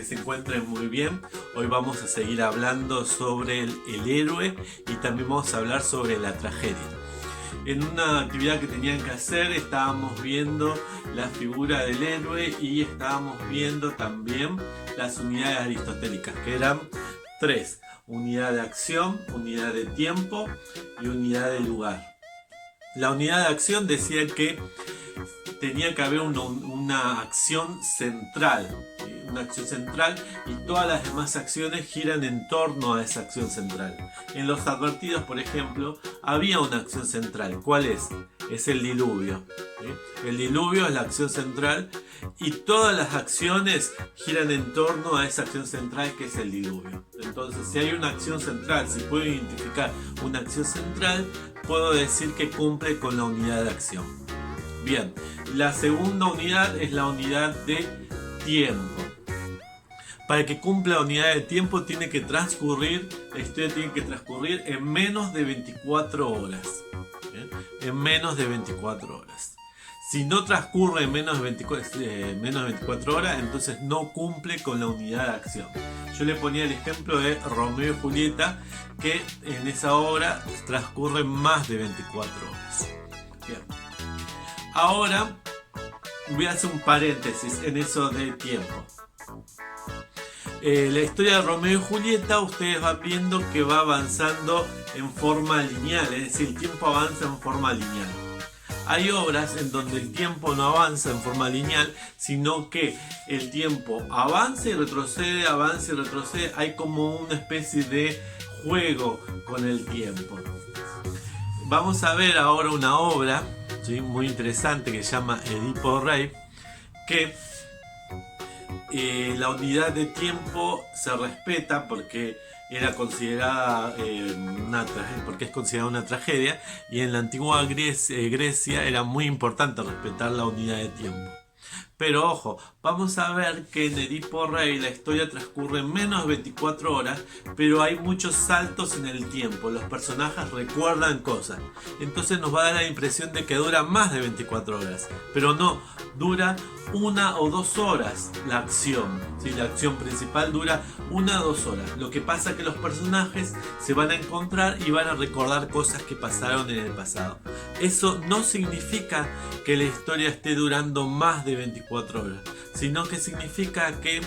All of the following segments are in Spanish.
que se encuentren muy bien. Hoy vamos a seguir hablando sobre el héroe y también vamos a hablar sobre la tragedia. En una actividad que tenían que hacer estábamos viendo la figura del héroe y estábamos viendo también las unidades aristotélicas, que eran tres: unidad de acción, unidad de tiempo y unidad de lugar. La unidad de acción decía que tenía que haber una acción central, y todas las demás acciones giran en torno a esa acción central. En los advertidos, por ejemplo, había una acción central. ¿Cuál es? Es el diluvio. El diluvio es la acción central y todas las acciones giran en torno a esa acción central que es el diluvio. Entonces, si hay una acción central, si puedo identificar una acción central, puedo decir que cumple con la unidad de acción. Bien, la segunda unidad es la unidad de tiempo. Para que cumpla la unidad de tiempo tiene que transcurrir, la historia tiene que transcurrir en menos de 24 horas. ¿Bien? En menos de 24 horas. Si no transcurre en menos de 24 horas, entonces no cumple con la unidad de acción. Yo le ponía el ejemplo de Romeo y Julieta, que en esa obra transcurren más de 24 horas. Bien. Ahora voy a hacer un paréntesis en eso de tiempo. La historia de Romeo y Julieta, ustedes van viendo que va avanzando en forma lineal, es decir, el tiempo avanza en forma lineal. Hay obras en donde el tiempo no avanza en forma lineal, sino que el tiempo avanza y retrocede, hay como una especie de juego con el tiempo. Vamos a ver ahora una obra, ¿sí?, muy interesante, que se llama Edipo Rey, que la unidad de tiempo se respeta porque era considerada porque es considerada una tragedia, y en la antigua Grecia era muy importante respetar la unidad de tiempo. Pero ojo, vamos a ver que en Edipo Rey la historia transcurre en menos de 24 horas, pero hay muchos saltos en el tiempo, los personajes recuerdan cosas. Entonces nos va a dar la impresión de que dura más de 24 horas, pero no, dura 1 o 2 horas la acción. ¿Sí? La acción principal dura 1 o 2 horas. Lo que pasa es que los personajes se van a encontrar y van a recordar cosas que pasaron en el pasado. Eso no significa que la historia esté durando más de 24 horas, sino que significa que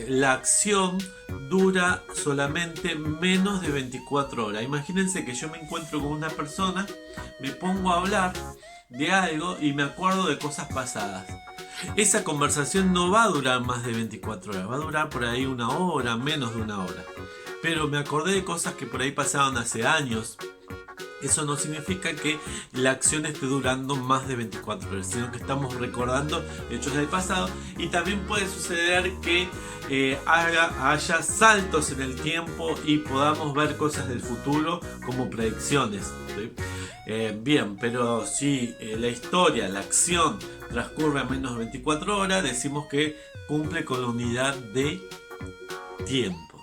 la acción dura solamente menos de 24 horas. Imagínense que yo me encuentro con una persona, me pongo a hablar de algo y me acuerdo de cosas pasadas. Esa conversación no va a durar más de 24 horas, va a durar por ahí 1 hora, menos de 1 hora. Pero me acordé de cosas que por ahí pasaron hace años. Eso no significa que la acción esté durando más de 24 horas, sino que estamos recordando hechos del pasado. Y también puede suceder que haya saltos en el tiempo y podamos ver cosas del futuro como predicciones, ¿sí? Bien, pero si la historia, la acción transcurre a menos de 24 horas, decimos que cumple con la unidad de tiempo.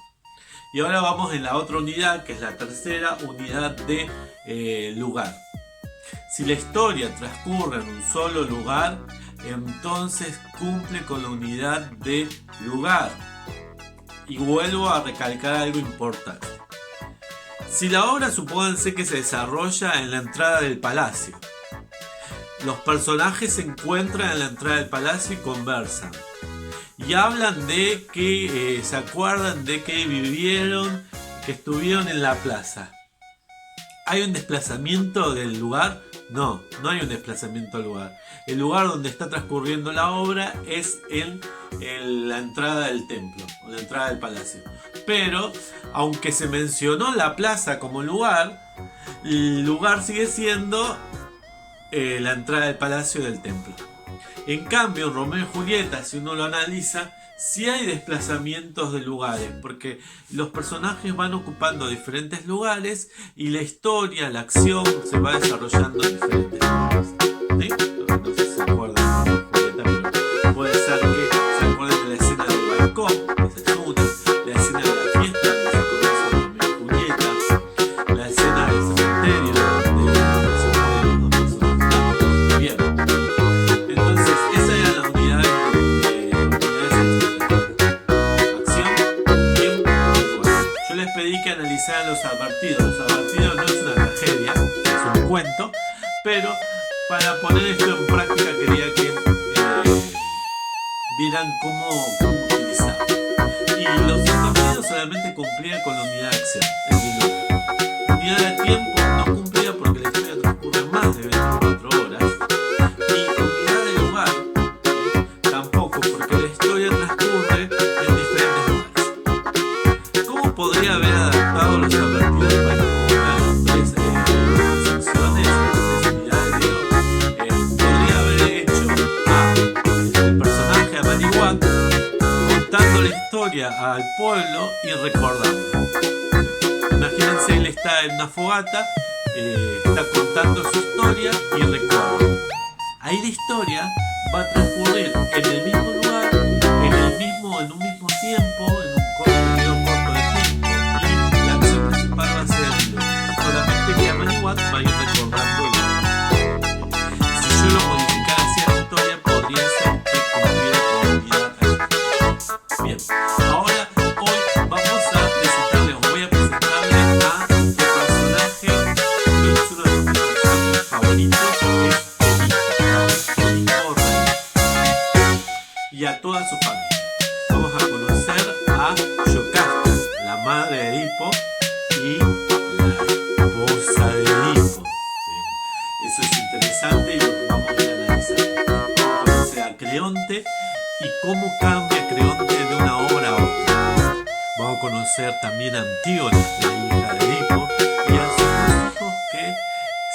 Y ahora vamos en la otra unidad, que es la tercera unidad de lugar. Si la historia transcurre en un solo lugar, entonces cumple con la unidad de lugar. Y vuelvo a recalcar algo importante. Si la obra, supónganse que se desarrolla en la entrada del palacio, los personajes se encuentran en la entrada del palacio y conversan. Y hablan de que se acuerdan de que vivieron, que estuvieron en la plaza. ¿Hay un desplazamiento del lugar? No, no hay un desplazamiento del lugar. El lugar donde está transcurriendo la obra es en la entrada del templo, o la entrada del palacio. Pero, aunque se mencionó la plaza como lugar, el lugar sigue siendo la entrada del palacio y del templo. En cambio, en Romeo y Julieta, si uno lo analiza, sí hay desplazamientos de lugares, porque los personajes van ocupando diferentes lugares y la historia, la acción se va desarrollando en diferentes lugares. ¿Sí? No sé si se acuerdan de Julieta, pero puede ser que se acuerden de la escena del balcón, esa es una, la escena de la fiesta donde se conoce Romeo y Julieta, la escena del cementerio donde se mueren los dos personajes. Bien. Entonces, esa era la unidad de Los Advertidos no es una tragedia, es un cuento, pero para poner esto en práctica quería que vieran cómo utilizarlo. Y Los Advertidos solamente cumplía con la unidad de acción, el minuto. La unidad de tiempo no cumplía porque la historia transcurre más de 24 horas. Y unidad de lugar tampoco, porque la historia transcurre en diferentes lugares. ¿Cómo podría haber adaptado Los Advertidos para tres secciones, tres unidades? Podría haber hecho el personaje a Maniwak contando la historia al pueblo y recordando. Imagínense, él está en una fogata, está contando su historia y recuerda. Ahí la historia va a transcurrir en el mismo lugar, en un mismo tiempo, en un periodo corto de tiempo, y la acción principal va a ser el video. Solamente que a Maniwak va a ir recordando el video. Si yo lo modificara hacia la historia, podría ser que cumpliera con la unidad acción. Bien, ahora hoy vamos a presentarles, os voy a presentarles a el personaje que es uno de mis personajes favoritos, que es Edipo Rey, y a toda su familia. Vamos a conocer a Yocasta, la madre de Edipo y la esposa de Edipo. ¿Sí? Eso es interesante y lo que vamos a analizar. Vamos a conocer a Creonte y cómo cambia Creonte de una obra a otra. Vamos a conocer también a Antígona, la hija de Edipo, y a sus dos hijos que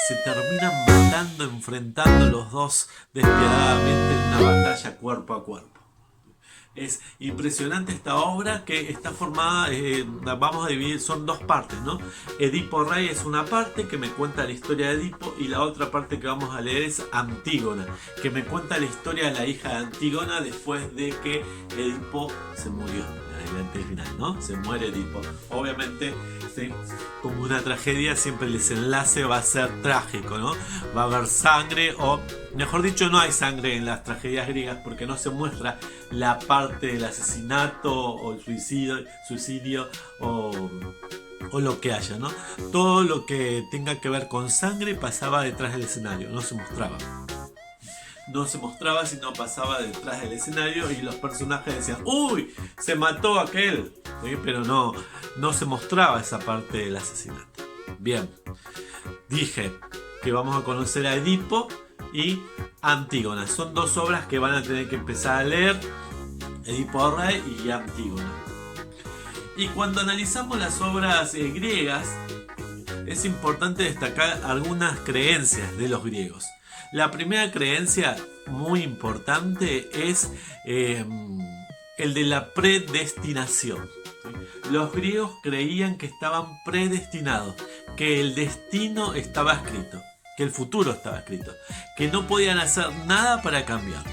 se terminan matando, enfrentando los dos despiadadamente en una batalla cuerpo a cuerpo. Es impresionante esta obra, que está formada, vamos a dividir, son dos partes, ¿no? Edipo Rey es una parte que me cuenta la historia de Edipo, y la otra parte que vamos a leer es Antígona, que me cuenta la historia de la hija de Antígona después de que Edipo se murió. El final, ¿no? Se muere Edipo. Obviamente, ¿sí? Como una tragedia, siempre el desenlace va a ser trágico, ¿no? Va a haber sangre, o mejor dicho, no hay sangre en las tragedias griegas porque no se muestra la parte del asesinato o el suicidio o lo que haya, ¿no? Todo lo que tenga que ver con sangre pasaba detrás del escenario, no se mostraba. No se mostraba, sino pasaba detrás del escenario y los personajes decían: ¡uy! Se mató aquel. ¿Sí? Pero no se mostraba esa parte del asesinato. Bien, dije que vamos a conocer a Edipo y Antígona. Son dos obras que van a tener que empezar a leer: Edipo Rey y Antígona. Y cuando analizamos las obras griegas, es importante destacar algunas creencias de los griegos. La primera creencia muy importante es el de la predestinación. Los griegos creían que estaban predestinados, que el destino estaba escrito, que el futuro estaba escrito, que no podían hacer nada para cambiarlo.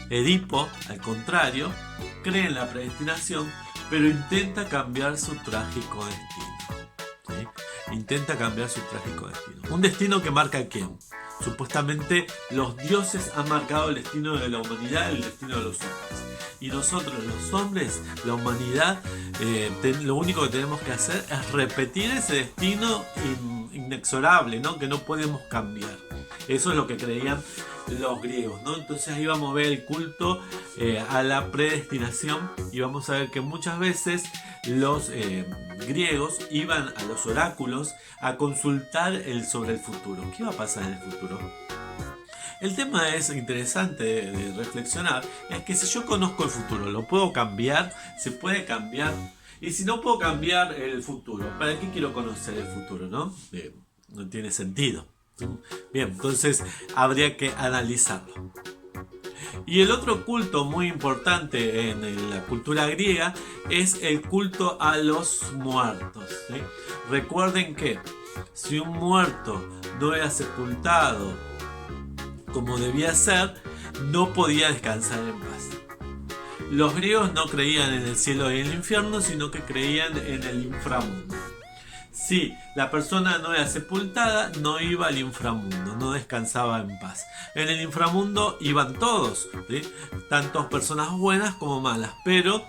Edipo, al contrario, cree en la predestinación, pero intenta cambiar su trágico destino. ¿Sí? Intenta cambiar su trágico destino. Un destino que marca a quién. Supuestamente los dioses han marcado el destino de la humanidad, el destino de los hombres. Y nosotros, los hombres, la humanidad, lo único que tenemos que hacer es repetir ese destino inexorable, ¿no? Que no podemos cambiar. Eso es lo que creían los griegos, ¿no? Entonces ahí vamos a ver el culto a la predestinación, y vamos a ver que muchas veces los griegos iban a los oráculos a consultar sobre el futuro. ¿Qué va a pasar en el futuro? El tema es interesante de reflexionar, es que si yo conozco el futuro, ¿lo puedo cambiar? ¿Se puede cambiar? Y si no puedo cambiar el futuro, ¿para qué quiero conocer el futuro, no? No tiene sentido. Bien, entonces habría que analizarlo. Y el otro culto muy importante en la cultura griega es el culto a los muertos, ¿sí? Recuerden que si un muerto no era sepultado como debía ser, no podía descansar en paz. Los griegos no creían en el cielo y en el infierno, sino que creían en el inframundo. Si la persona no era sepultada, no iba al inframundo, no descansaba en paz. En el inframundo iban todos, ¿sí? Tanto personas buenas como malas, pero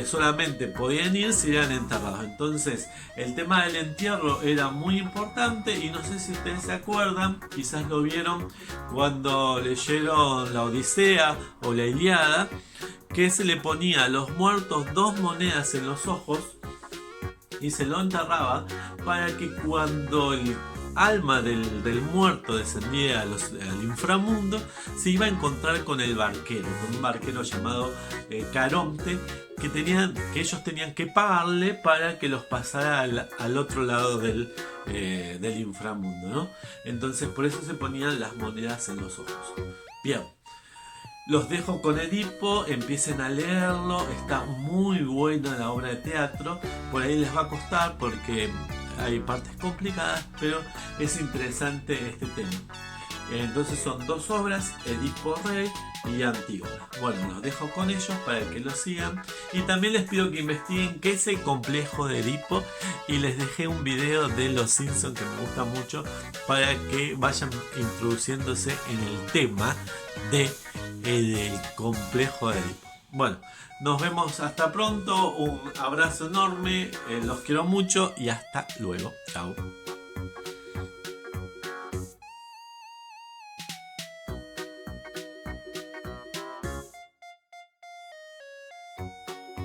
solamente podían ir si eran enterrados. Entonces, el tema del entierro era muy importante y no sé si ustedes se acuerdan, quizás lo vieron cuando leyeron la Odisea o la Ilíada, que se le ponía a los muertos dos monedas en los ojos y se lo enterraba para que cuando el alma del muerto descendía al inframundo, se iba a encontrar con el barquero, con un barquero llamado Caronte, que ellos tenían que pagarle para que los pasara al otro lado del inframundo, ¿no? Entonces por eso se ponían las monedas en los ojos. Bien. Los dejo con Edipo, empiecen a leerlo, está muy buena la obra de teatro, por ahí les va a costar porque hay partes complicadas, pero es interesante este tema. Entonces son dos obras, Edipo Rey y Antígona. Bueno, los dejo con ellos para que lo sigan y también les pido que investiguen qué es el complejo de Edipo y les dejé un video de Los Simpsons que me gusta mucho para que vayan introduciéndose en el tema del complejo de Edipo. Bueno, nos vemos hasta pronto, un abrazo enorme, los quiero mucho y hasta luego. Chao.